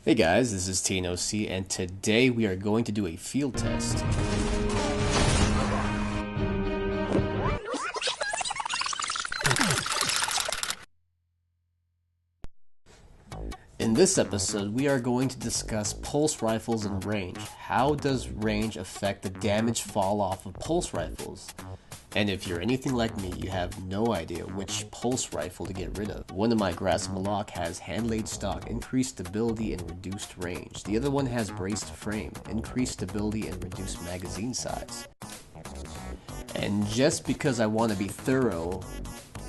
Hey guys, this is Tino C, and today we are going to do a field test. In this episode, we are going to discuss pulse rifles and range. How does range affect the damage fall off of pulse rifles? And if you're anything like me, you have no idea which pulse rifle to get rid of. One of my Grass Malak has hand-laid stock, increased stability and reduced range. The other one has braced frame, increased stability and reduced magazine size. And just because I want to be thorough,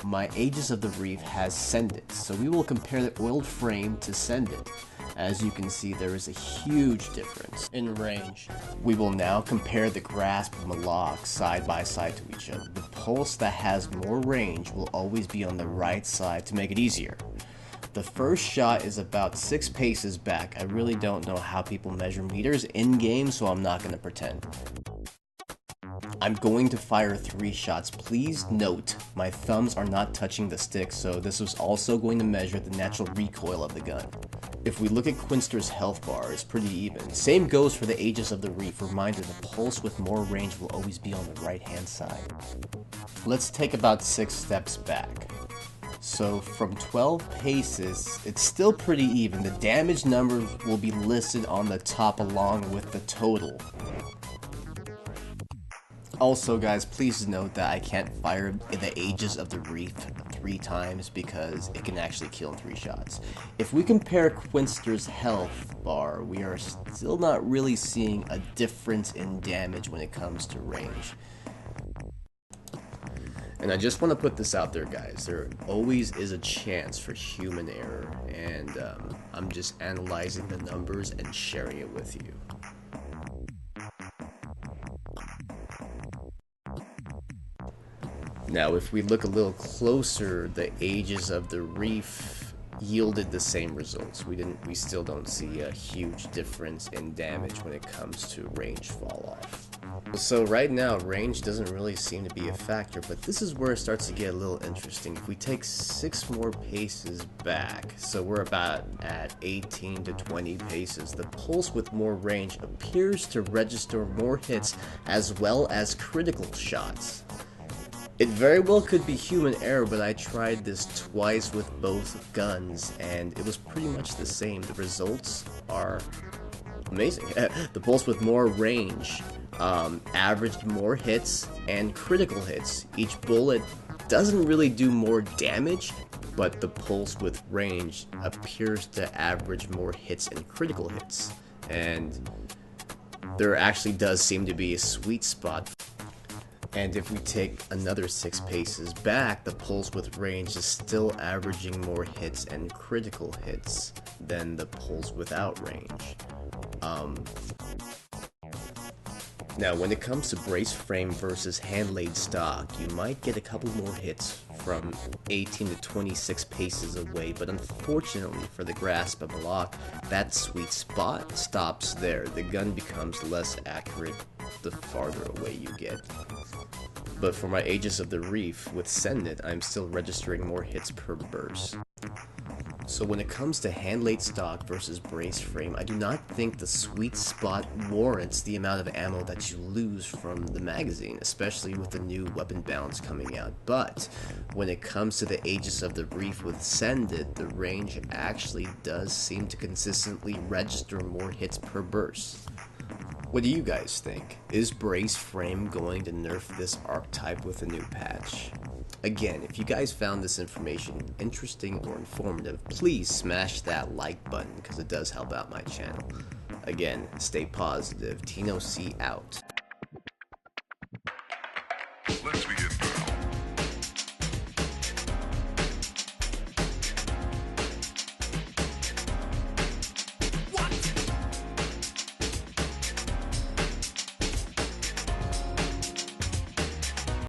my Aegis of the REEF has Send It, so we will compare the oiled frame to Send It. As you can see, there is a huge difference in range. We will now compare the Grasp and Malak side by side to each other. The pulse that has more range will always be on the right side to make it easier. The first shot is about 6 paces back. I really don't know how people measure meters in-game, so I'm not going to pretend. I'm going to fire 3 shots. Please note, my thumbs are not touching the stick, so this is also going to measure the natural recoil of the gun. If we look at Quinster's health bar, it's pretty even. Same goes for the Aegis of the REEF. Reminder, the pulse with more range will always be on the right hand side. Let's take about 6 steps back. So from 12 paces, it's still pretty even. The damage numbers will be listed on the top along with the total. Also guys, please note that I can't fire the Aegis of the REEF 3 times because it can actually kill in 3 shots. If we compare Quinster's health bar, we are still not really seeing a difference in damage when it comes to range. And I just want to put this out there guys, there always is a chance for human error, and I'm just analyzing the numbers and sharing it with you. Now, if we look a little closer, the Aegis of the REEF yielded the same results. We still don't see a huge difference in damage when it comes to range fall off. So right now, range doesn't really seem to be a factor, but this is where it starts to get a little interesting. If we take 6 more paces back, so we're about at 18 to 20 paces, the pulse with more range appears to register more hits as well as critical shots. It very well could be human error, but I tried this twice with both guns, and it was pretty much the same. The results are amazing. The pulse with more range averaged more hits and critical hits. Each bullet doesn't really do more damage, but the pulse with range appears to average more hits and critical hits. And there actually does seem to be a sweet spot. And if we take another 6 paces back, the pulse with range is still averaging more hits and critical hits than the pulse without range. Now, when it comes to brace frame versus hand-laid stock, you might get a couple more hits from 18 to 26 paces away, but unfortunately for the Grasp of Malak, that sweet spot stops there. The gun becomes less accurate the farther away you get. But for my Aegis of the REEF with Send It, I'm still registering more hits per burst. So when it comes to hand-laid stock versus brace frame, I do not think the sweet spot warrants the amount of ammo that you lose from the magazine, especially with the new weapon balance coming out. But when it comes to the Aegis of the REEF with Send It, the range actually does seem to consistently register more hits per burst. What do you guys think? Is brace frame going to nerf this archetype with a new patch? Again, if you guys found this information interesting or informative, please smash that like button because it does help out my channel. Again, stay positive. Tino C out.